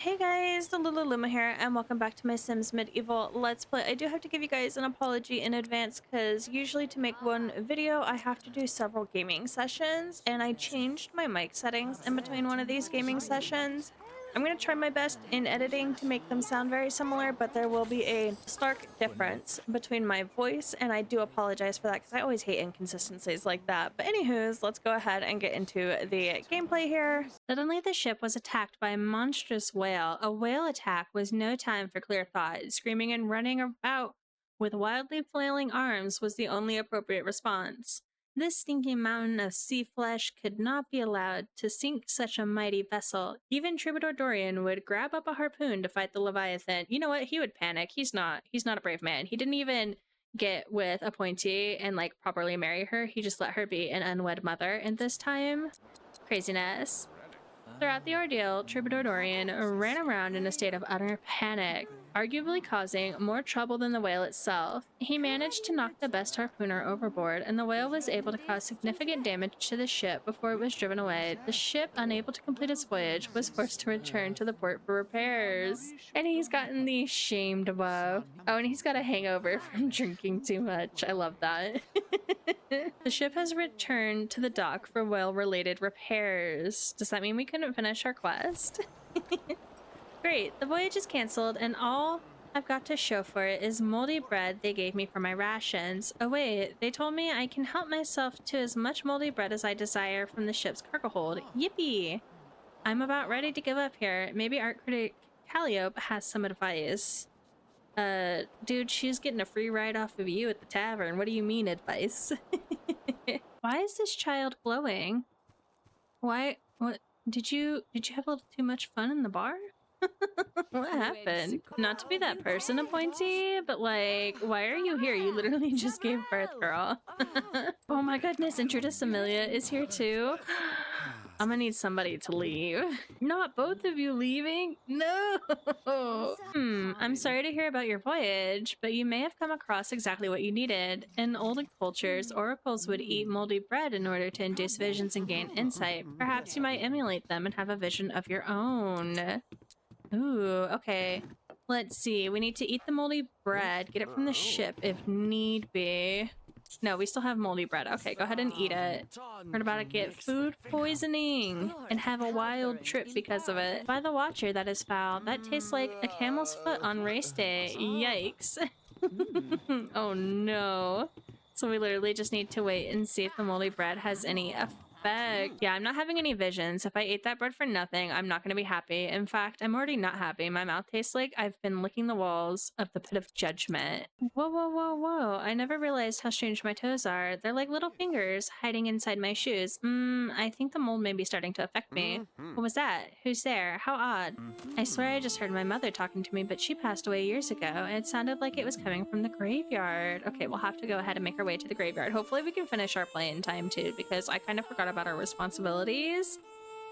Hey guys, the Lululuma here, and welcome back to my Sims Medieval Let's Play. I do have to give you guys an apology in advance because usually to make one video, I have to do several gaming sessions, and I changed my mic settings in between one of these gaming sessions. I'm going to try my best in editing to make them sound very similar, but there will be a stark difference between my voice, and I do apologize for that because I always hate inconsistencies like that. But anywho's, let's go ahead and get into the gameplay here. Suddenly the ship was attacked by a monstrous whale. A whale attack was no time for clear thought. Screaming and running about with wildly flailing arms was the only appropriate response. This stinking mountain of sea flesh could not be allowed to sink such a mighty vessel. Even Troubadour Dorian would grab up a harpoon to fight the Leviathan. You know what? He would panic. He's not a brave man. He didn't even get with Appointee and like properly marry her. He just let her be an unwed mother. And this time, craziness. Throughout the ordeal, Troubadour Dorian ran around in a state of utter panic, arguably causing more trouble than the whale itself. He managed to knock the best harpooner overboard, and the whale was able to cause significant damage to the ship before it was driven away. The ship, unable to complete its voyage, was forced to return to the port for repairs. And he's gotten the shamed buff. Oh, and he's got a hangover from drinking too much. I love that. The ship has returned to the dock for whale-related repairs. Does that mean we couldn't finish our quest? Great, the voyage is cancelled and all I've got to show for it is moldy bread they gave me for my rations. Oh wait, they told me I can help myself to as much moldy bread as I desire from the ship's cargo hold. Yippee! I'm about ready to give up here. Maybe art critic Calliope has some advice. Dude, she's getting a free ride off of you at the tavern. What do you mean, advice? Why is this child glowing? Why? What? Did you have a little too much fun in the bar? What happened? Not to be that person, Appointee, but like, why are you here? You literally just gave birth, girl. Oh my goodness, Intrudus Amelia is here too. I'm gonna need somebody to leave. Not both of you leaving? No! I'm sorry to hear about your voyage, but you may have come across exactly what you needed. In olden cultures, oracles would eat moldy bread in order to induce visions and gain insight. Perhaps you might emulate them and have a vision of your own. Ooh, okay. Let's see. We need to eat the moldy bread, get it from the ship if need be. No, we still have moldy bread. Okay, go ahead and eat it. We're about to get food poisoning and have a wild trip because of it. By the Watcher, that is foul. That tastes like a camel's foot on race day. Yikes. Oh no. So we literally just need to wait and see if the moldy bread has any effect. Yeah, I'm not having any visions. If I ate that bread for nothing, I'm not going to be happy. In fact, I'm already not happy. My mouth tastes like I've been licking the walls of the pit of judgment. Whoa, whoa, whoa, whoa. I never realized how strange my toes are. They're like little fingers hiding inside my shoes. I think the mold may be starting to affect me. What was that? Who's there? How odd. I swear I just heard my mother talking to me, but she passed away years ago, and it sounded like it was coming from the graveyard. Okay, we'll have to go ahead and make our way to the graveyard. Hopefully we can finish our play in time too, because I kind of forgot about our responsibilities.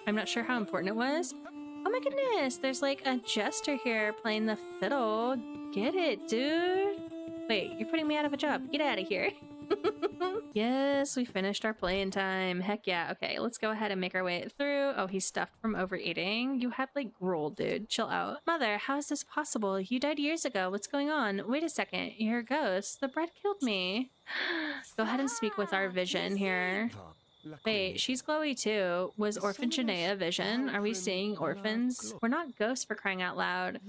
I'm not sure how important it was. Oh my goodness, there's like a jester here playing the fiddle. Get it, dude. Wait, you're putting me out of a job. Get out of here. Yes, we finished our playing time. Heck yeah. Okay, let's go ahead and make our way through. Oh, he's stuffed from overeating. You had like gruel, dude. Chill out. Mother, how is this possible? You died years ago. What's going on? Wait a second. You're a ghost. The bread killed me. Go ahead and speak with our vision here. Wait, she's glowy too. Was Orphan Janaea a vision? Are we seeing orphans? We're not ghosts, for crying out loud.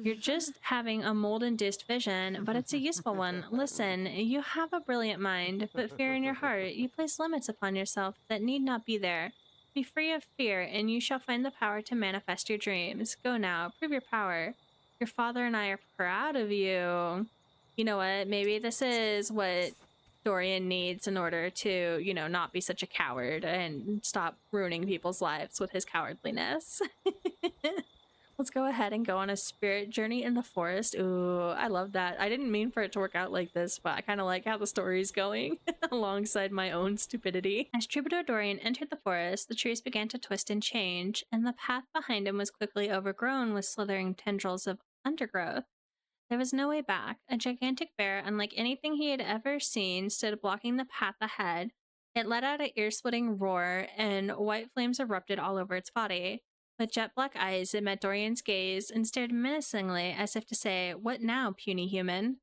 You're just having a mold-induced vision, but it's a useful one. Listen, you have a brilliant mind, but fear in your heart. You place limits upon yourself that need not be there. Be free of fear, and you shall find the power to manifest your dreams. Go now, prove your power. Your father and I are proud of you. You know what? Maybe this is what Dorian needs in order to, you know, not be such a coward and stop ruining people's lives with his cowardliness. Let's go ahead and go on a spirit journey in the forest. Ooh, I love that. I didn't mean for it to work out like this, but I kind of like how the story's going alongside my own stupidity. As Troubadour Dorian entered the forest, the trees began to twist and change, and the path behind him was quickly overgrown with slithering tendrils of undergrowth. There was no way back. A gigantic bear, unlike anything he had ever seen, stood blocking the path ahead. It let out an ear-splitting roar, and white flames erupted all over its body. With jet black eyes, it met Dorian's gaze and stared menacingly as if to say, "What now, puny human?"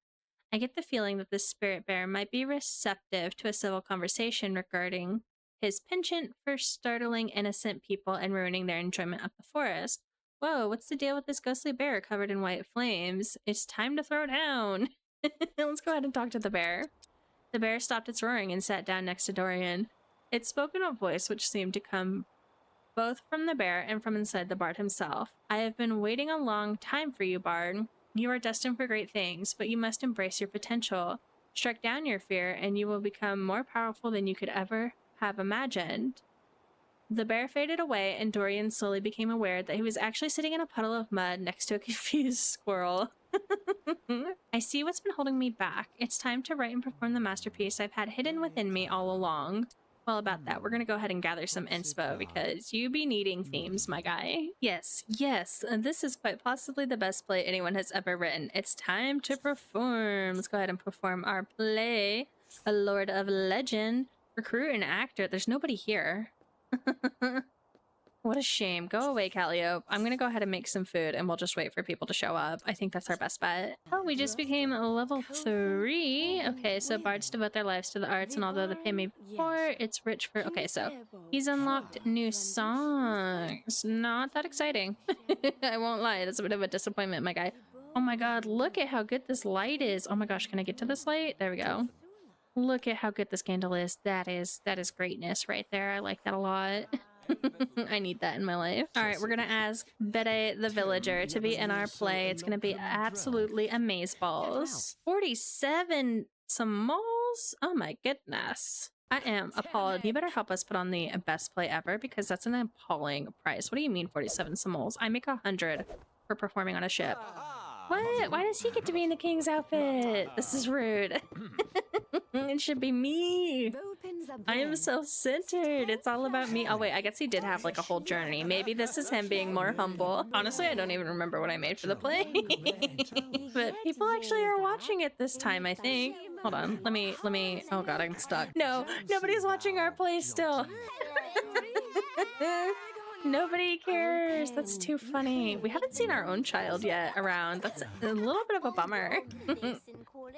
I get the feeling that this spirit bear might be receptive to a civil conversation regarding his penchant for startling innocent people and ruining their enjoyment of the forest. Whoa, what's the deal with this ghostly bear covered in white flames? It's time to throw down. Let's go ahead and talk to the bear. The bear stopped its roaring and sat down next to Dorian. It spoke in a voice which seemed to come both from the bear and from inside the bard himself. I have been waiting a long time for you, bard. You are destined for great things, but you must embrace your potential. Strike down your fear, and you will become more powerful than you could ever have imagined. The bear faded away, and Dorian slowly became aware that he was actually sitting in a puddle of mud next to a confused squirrel. I see what's been holding me back. It's time to write and perform the masterpiece I've had hidden within me all along. Well, about that, we're gonna go ahead and gather some inspo because you be needing themes, my guy. Yes, this is quite possibly the best play anyone has ever written. It's time to perform. Let's go ahead and perform our play. A Lord of Legend. Recruit an actor. There's nobody here. What a shame. Go away, Calliope. I'm gonna go ahead and make some food and we'll just wait for people to show up. I think that's our best bet. Oh, we just became level 3. Okay, so bards devote their lives to the arts, and although the pay may be poor, it's rich for... Okay, so he's unlocked new songs. Not that exciting. I won't lie. That's a bit of a disappointment, my guy. Oh my god, look at how good this light is. Oh my gosh, can I get to this light? There we go. Look at how good this candle is. That is greatness right there. I like that a lot. I need that in my life. All right, we're gonna ask Bede the villager to be in our play. It's gonna be absolutely amazeballs. 47 simoles? Oh my goodness. I am appalled. You better help us put on the best play ever because that's an appalling price. What do you mean 47 simoles? I make 100 for performing on a ship. What? Why does he get to be in the king's outfit? This is rude. It should be me. I am self-centered. It's all about me. Oh wait, I guess he did have like a whole journey. Maybe this is him being more humble. Honestly, I don't even remember what I made for the play. But people actually are watching it this time, I think. Hold on. Let me. Oh god, I'm stuck. No, nobody's watching our play still. Nobody cares. That's too funny. We haven't seen our own child yet around. That's a little bit of a bummer.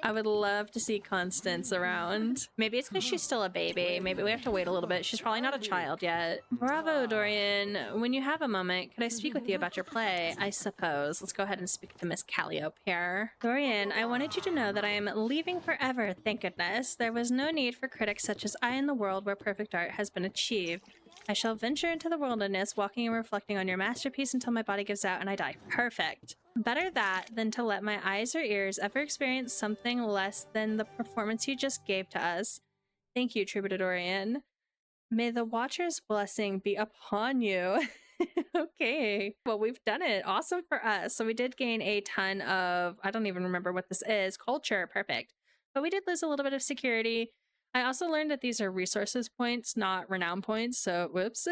I would love to see Constance around. Maybe it's because she's still a baby. Maybe we have to wait a little bit. She's probably not a child yet. Bravo, Dorian. When you have a moment, could I speak with you about your play? I suppose. Let's go ahead and speak to Miss Calliope here. Dorian, I wanted you to know that I am leaving forever, thank goodness. There was no need for critics such as I in the world where perfect art has been achieved. I shall venture into the wilderness, walking and reflecting on your masterpiece until my body gives out and I die. Perfect. Better that than to let my eyes or ears ever experience something less than the performance you just gave to us. Thank you, Troubadour Dorian. May the Watcher's blessing be upon you. Okay, well, we've done it. Awesome for us. So we did gain a ton of, I don't even remember what this is, culture. Perfect. But we did lose a little bit of security. I also learned that these are resources points, not renown points, so whoops.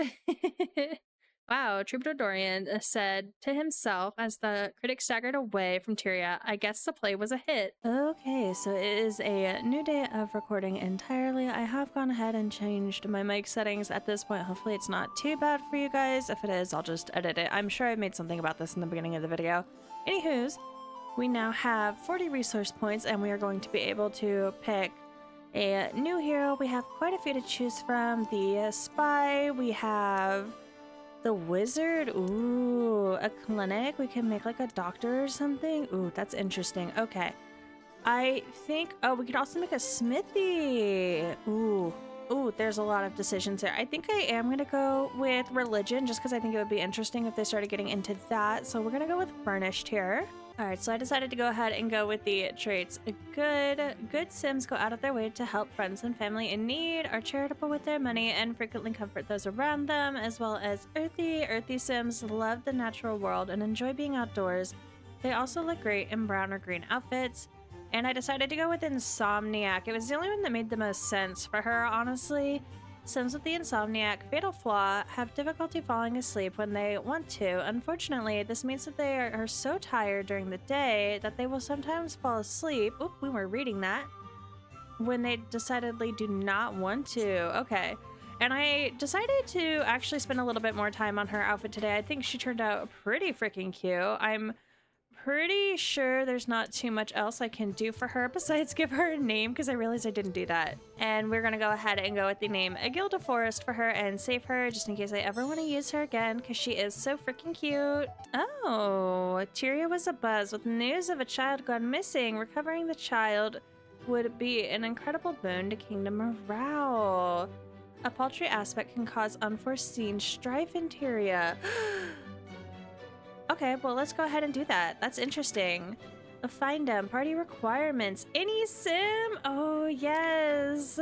Wow, Troubadour Dorian said to himself as the critic staggered away from Tyria, I guess the play was a hit. Okay, so it is a new day of recording entirely. I have gone ahead and changed my mic settings at this point. Hopefully it's not too bad for you guys. If it is, I'll just edit it. I'm sure I made something about this in the beginning of the video. Anywho's, we now have 40 resource points and we are going to be able to pick a new hero. We have quite a few to choose from. The spy, we have the wizard. Ooh, a clinic. We can make like a doctor or something. Ooh, that's interesting. Okay. I think, oh, we could also make a smithy. Ooh, there's a lot of decisions here. I think I am going to go with religion just because I think it would be interesting if they started getting into that. So we're going to go with furnished here. All right, so I decided to go ahead and go with the traits. Good Sims go out of their way to help friends and family in need, are charitable with their money, and frequently comfort those around them, as well as earthy Sims love the natural world and enjoy being outdoors. They also look great in brown or green outfits. And I decided to go with Insomniac. It was the only one that made the most sense for her, honestly. Sims with the Insomniac fatal flaw have difficulty falling asleep when they want to. Unfortunately, this means that they are so tired during the day that they will sometimes fall asleep. Oop, we were reading that. When they decidedly do not want to. Okay. And I decided to actually spend a little bit more time on her outfit today. I think she turned out pretty freaking cute. I'm pretty sure there's not too much else I can do for her besides give her a name, because I realized I didn't do that. And we're gonna go ahead and go with the name Agilda Forest for her and save her just in case I ever want to use her again, because she is so freaking cute. Oh, Tyria was abuzz with news of a child gone missing. Recovering the child would be an incredible boon to kingdom morale. A paltry aspect can cause unforeseen strife in Tyria. Okay, well, let's go ahead and do that. That's interesting. Find them. Party requirements. Any sim? Oh, yes.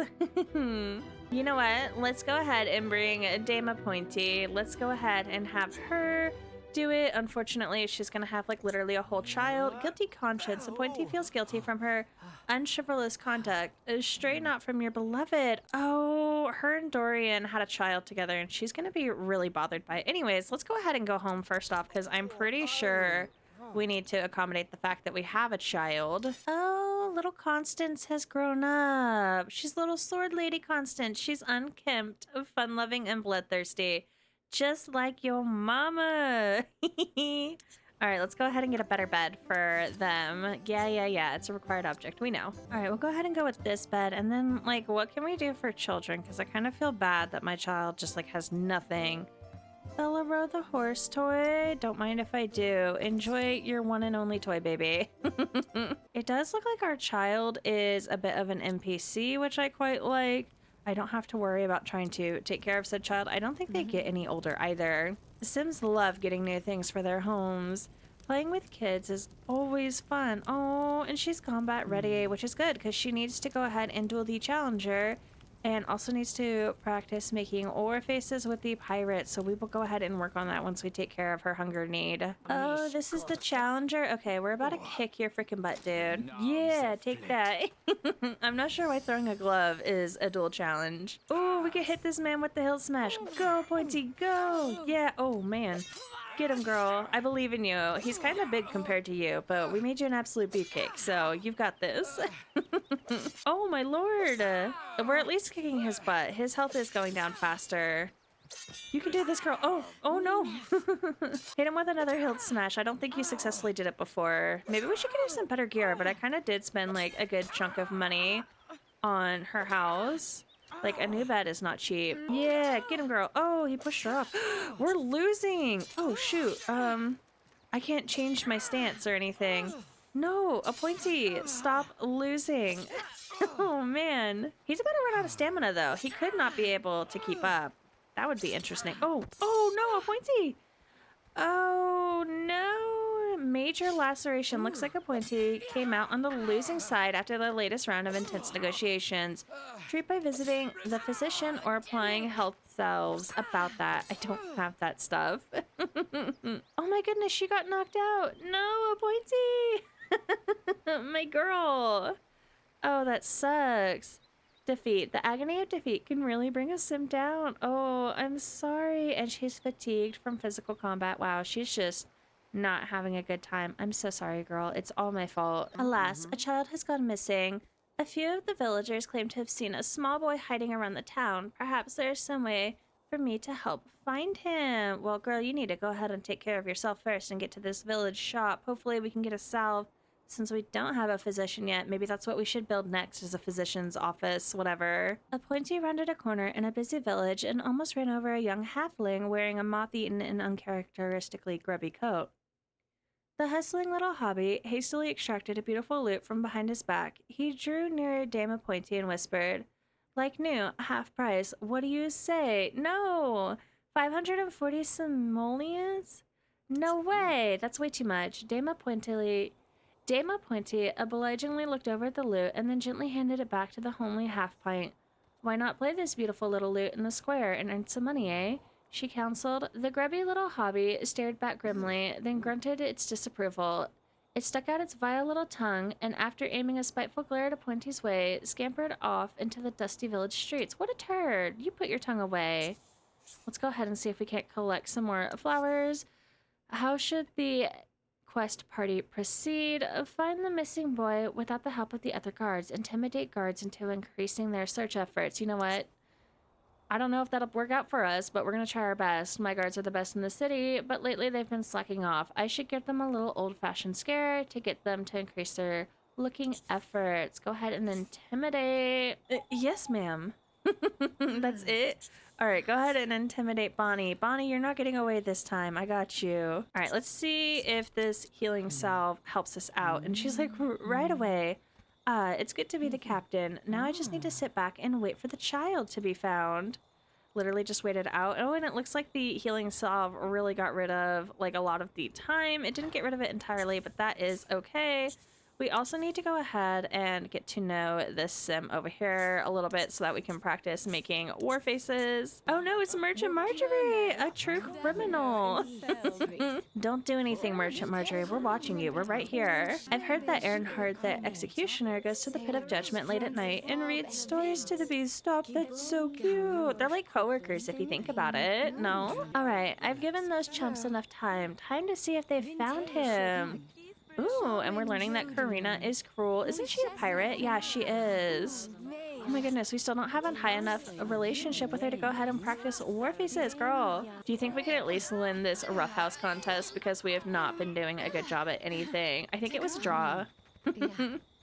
You know what? Let's go ahead and bring Dame Pointy. Let's go ahead and have her do it. Unfortunately, she's going to have like literally a whole child. Guilty conscience. Pointy feels guilty from her unchivalrous conduct. Straighten out from your beloved. Oh, her and Dorian had a child together and she's going to be really bothered by it. Anyways, let's go ahead and go home first off, because I'm pretty sure we need to accommodate the fact that we have a child. Oh, little Constance has grown up. She's little sword lady Constance. She's unkempt, fun-loving, and bloodthirsty. Just like your mama. All right, let's go ahead and get a better bed for them. Yeah. It's a required object. We know. All right, we'll go ahead and go with this bed. And then, like, what can we do for children? Because I kind of feel bad that my child just, like, has nothing. Bellaro the horse toy. Don't mind if I do. Enjoy your one and only toy, baby. It does look like our child is a bit of an NPC, which I quite like. I don't have to worry about trying to take care of said child. I don't think they get any older either. The Sims love getting new things for their homes. Playing with kids is always fun. Oh, and she's combat ready, which is good because she needs to go ahead and duel the challenger and also needs to practice making ore faces with the pirate. So we will go ahead and work on that once we take care of her hunger need. Oh, this is the challenger. Okay, we're about to kick your freaking butt, dude. Yeah, take that. I'm not sure why throwing a glove is a dual challenge. Oh, we can hit this man with the hill smash. Go, Pointy, go. Yeah, oh man. Get him, girl. I believe in you. He's kind of big compared to you, but we made you an absolute beefcake, so you've got this. Oh, my lord. We're at least kicking his butt. His health is going down faster. You can do this, girl. Oh no. Hit him with another hilt smash. I don't think you successfully did it before. Maybe we should get her some better gear, but I kind of did spend like a good chunk of money on her house. Like, a new bed is not cheap. Yeah, get him, girl. Oh, he pushed her off. We're losing. Oh, shoot. I can't change my stance or anything. No, a Pointy. Stop losing. Oh, man. He's about to run out of stamina, though. He could not be able to keep up. That would be interesting. Oh, no, a Pointy. Oh, no. Major laceration. Looks like a Pointy came out on the losing side after the latest round of intense negotiations. Treat by visiting the physician or applying health salves. About that. I don't have that stuff. Oh my goodness, she got knocked out. No, a Pointy. My girl. Oh, that sucks. Defeat. The agony of defeat can really bring a sim down. Oh, I'm sorry. And she's fatigued from physical combat. Wow, she's just not having a good time. I'm so sorry, girl. It's all my fault. Alas, a child has gone missing. A few of the villagers claim to have seen a small boy hiding around the town. Perhaps there's some way for me to help find him. Well, girl, you need to go ahead and take care of yourself first and get to this village shop. Hopefully we can get a salve. Since we don't have a physician yet, maybe that's what we should build next, is a physician's office, whatever. A Pointy rounded a corner in a busy village and almost ran over a young halfling wearing a moth-eaten and uncharacteristically grubby coat. The hustling little hobby hastily extracted a beautiful loot from behind his back. He drew near Dame Pointy and whispered, "Like new, half price. What do you say?" "No! 540 simoleons? No way! That's way too much." Dame Pointy obligingly looked over at the loot and then gently handed it back to the homely half-pint. "Why not play this beautiful little loot in the square and earn some money, eh?" she counseled. The grubby little hobby stared back grimly, then grunted its disapproval. It stuck out its vile little tongue, and after aiming a spiteful glare at Pointy's way, scampered off into the dusty village streets. What a turd! You put your tongue away. Let's go ahead and see if we can't collect some more flowers. How should the quest party proceed? Find the missing boy without the help of the other guards. Intimidate guards into increasing their search efforts. You know what? I don't know if that'll work out for us, but we're gonna try our best. My guards are the best in the city, but lately they've been slacking off. I should give them a little old-fashioned scare to get them to increase their looking efforts. Go ahead and intimidate. Yes, ma'am. That's it? All right, go ahead and intimidate Bonnie. Bonnie, you're not getting away this time. I got you. All right, let's see if this healing salve helps us out. And she's like, right away. It's good to be the captain. Now I just need to sit back and wait for the child to be found. Literally just waited out. Oh, and it looks like the healing salve really got rid of like a lot of the time. It didn't get rid of it entirely, but that is okay. We also need to go ahead and get to know this sim over here a little bit so that we can practice making war faces. Oh no, it's Merchant Marjorie, a true criminal. Don't do anything, Merchant Marjorie. We're watching you. We're right here. I've heard that Earnhardt, the executioner, goes to the pit of judgment late at night and reads stories to the beast. Stop, that's so cute. They're like coworkers if you think about it. No? All right, I've given those chumps enough time. Time to see if they've found him. Ooh, and we're learning that Karina is cruel. Isn't she a pirate? Yeah, she is. Oh my goodness, we still don't have a high enough relationship with her to go ahead and practice war faces, girl. Do you think we could at least win this roughhouse contest because we have not been doing a good job at anything? I think it was a draw.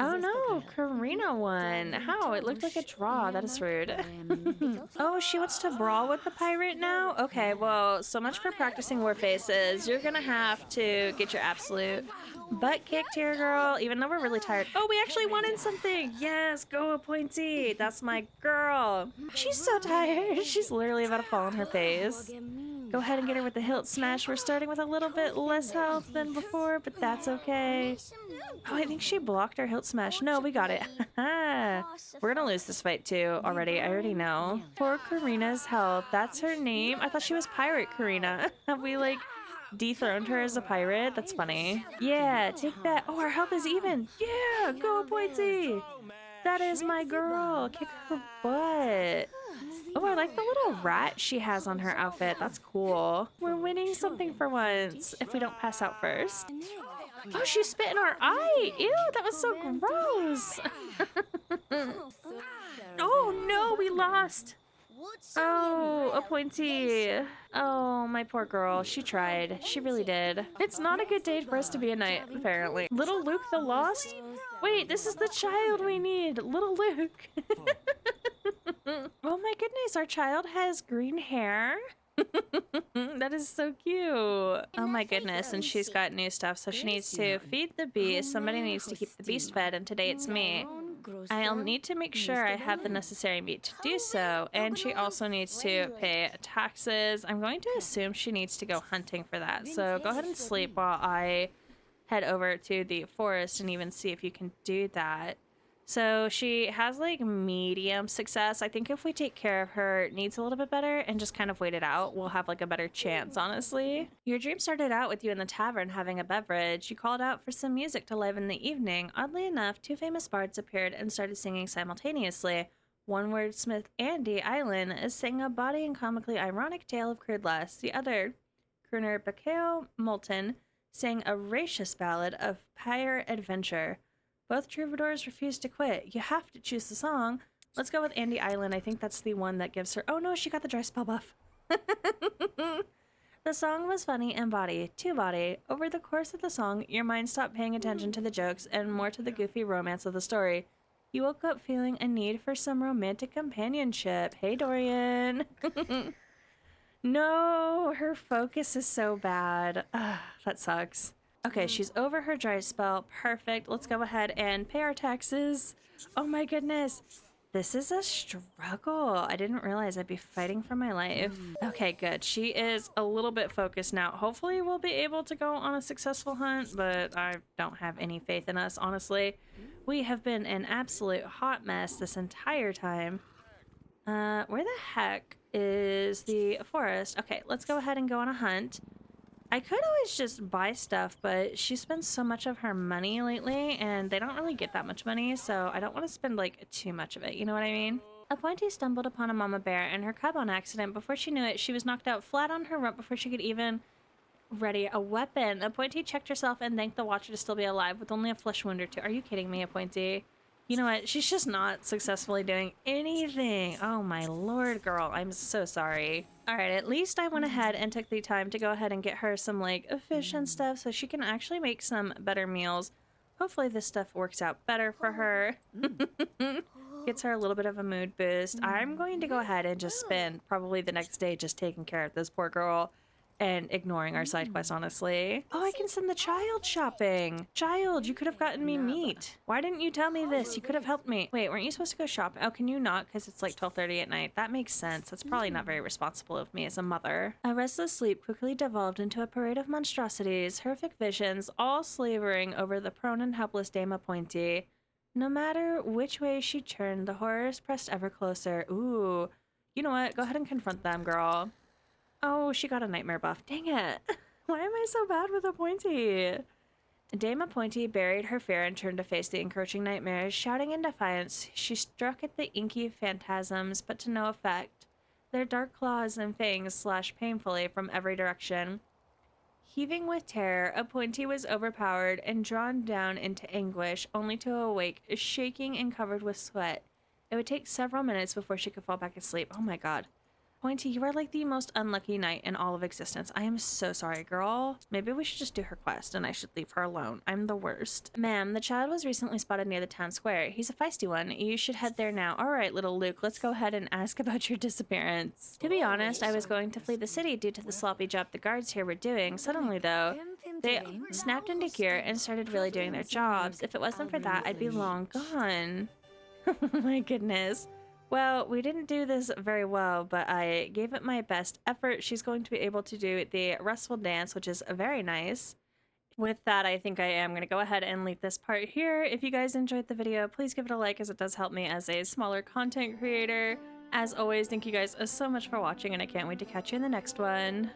Oh no, Karina won. How? It looked like a draw. That is rude. Oh, she wants to brawl with the pirate now? Okay, well, so much for practicing war faces. You're gonna have to get your absolute butt kicked here, girl, even though we're really tired. Oh, we actually won in something. Yes, go appointee. That's my girl. She's so tired. She's literally about to fall on her face. Go ahead and get her with the hilt smash. We're starting with a little bit less health than before, but that's okay. Oh, I think she blocked our hilt smash. No, we got it. We're gonna lose this fight too already. I already know. Poor Karina's health. That's her name. I thought she was Pirate Karina. Have we like dethroned her as a pirate? That's funny. Yeah, take that. Oh, our health is even. Yeah, go appointee. That is my girl. Kick her butt. Oh, I like the little rat she has on her outfit. That's cool. We're winning something for once if we don't pass out first. Oh, she spit in our eye. Ew, that was so gross. Oh no, we lost. Oh, appointee. Oh, my poor girl. She tried. She really did. It's not a good day for us to be a knight, apparently. Little Luke the Lost? Wait, this is the child we need. Little Luke. Oh my goodness, our child has green hair. That is so cute. Oh my goodness, and she's got new stuff, so she needs to feed the beast. Somebody needs to keep the beast fed, and today it's me. I'll need to make sure I have the necessary meat to do so, and she also needs to pay taxes. I'm going to assume she needs to go hunting for that, so go ahead and sleep while I head over to the forest and even see if you can do that. So she has like medium success. I think if we take care of her needs a little bit better and just kind of wait it out, we'll have like a better chance, honestly. Your dream started out with you in the tavern having a beverage. You called out for some music to liven the evening. Oddly enough, two famous bards appeared and started singing simultaneously. One wordsmith, Andy Island, is singing a bawdy and comically ironic tale of crude lust. The other, crooner Bakeo Moulton, sang a racious ballad of pyre adventure. Both troubadours refused to quit. You have to choose the song. Let's go with Andy Island. I think that's the one that gives her... Oh no, she got the dry spell buff. The song was funny and bawdy, too bawdy. Over the course of the song, your mind stopped paying attention to the jokes and more to the goofy romance of the story. You woke up feeling a need for some romantic companionship. Hey, Dorian. No, her focus is so bad. Ugh, that sucks. Okay, she's over her dry spell. Perfect. Let's go ahead and pay our taxes. Oh my goodness. This is a struggle. I didn't realize I'd be fighting for my life. Okay, good. She is a little bit focused now. Hopefully we'll be able to go on a successful hunt, but I don't have any faith in us, honestly. We have been an absolute hot mess this entire time. Where the heck is the forest? Okay, let's go ahead and go on a hunt. I could always just buy stuff, but she spends so much of her money lately, and they don't really get that much money, so I don't want to spend, like, too much of it, you know what I mean? Appointee stumbled upon a mama bear and her cub on accident. Before she knew it, she was knocked out flat on her rump before she could even ready a weapon. Appointee checked herself and thanked the watcher to still be alive with only a flesh wound or two. Are you kidding me, Appointee? You know what? She's just not successfully doing anything. Oh my lord, girl. I'm so sorry. All right, at least I went ahead and took the time to go ahead and get her some like fish and stuff so she can actually make some better meals. Hopefully this stuff works out better for her. Gets her a little bit of a mood boost. I'm going to go ahead and just spend probably the next day just taking care of this poor girl and ignoring our side quest, honestly. Oh, I can send the child shopping. Child, you could have gotten me meat. Why didn't you tell me this? You could have helped me. Wait, weren't you supposed to go shopping? Oh, can you not? Because it's like 12:30 at night. That makes sense. That's probably not very responsible of me as a mother. A restless sleep quickly devolved into a parade of monstrosities, horrific visions, all slavering over the prone and helpless Dame Appointee. No matter which way she turned, the horrors pressed ever closer. Ooh. You know what? Go ahead and confront them, girl. Oh, she got a nightmare buff. Dang it. Why am I so bad with Appointee? Dame Appointee buried her fear and turned to face the encroaching nightmares. Shouting in defiance, she struck at the inky phantasms, but to no effect. Their dark claws and fangs slashed painfully from every direction. Heaving with terror, Appointee was overpowered and drawn down into anguish, only to awake, shaking and covered with sweat. It would take several minutes before she could fall back asleep. Oh my god. Appointee, you are like the most unlucky knight in all of existence. I am so sorry, girl. Maybe we should just do her quest and I should leave her alone. I'm the worst. Ma'am, the child was recently spotted near the town square. He's a feisty one. You should head there now. All right, little Luke, let's go ahead and ask about your disappearance. To be honest, I was going to flee the city due to the sloppy job the guards here were doing. Suddenly, though, they snapped into gear and started really doing their jobs. If it wasn't for that, I'd be long gone. Oh my goodness. Well, we didn't do this very well, but I gave it my best effort. She's going to be able to do the restful dance, which is very nice. With that, I think I am going to go ahead and leave this part here. If you guys enjoyed the video, please give it a like as it does help me as a smaller content creator. As always, thank you guys so much for watching and I can't wait to catch you in the next one.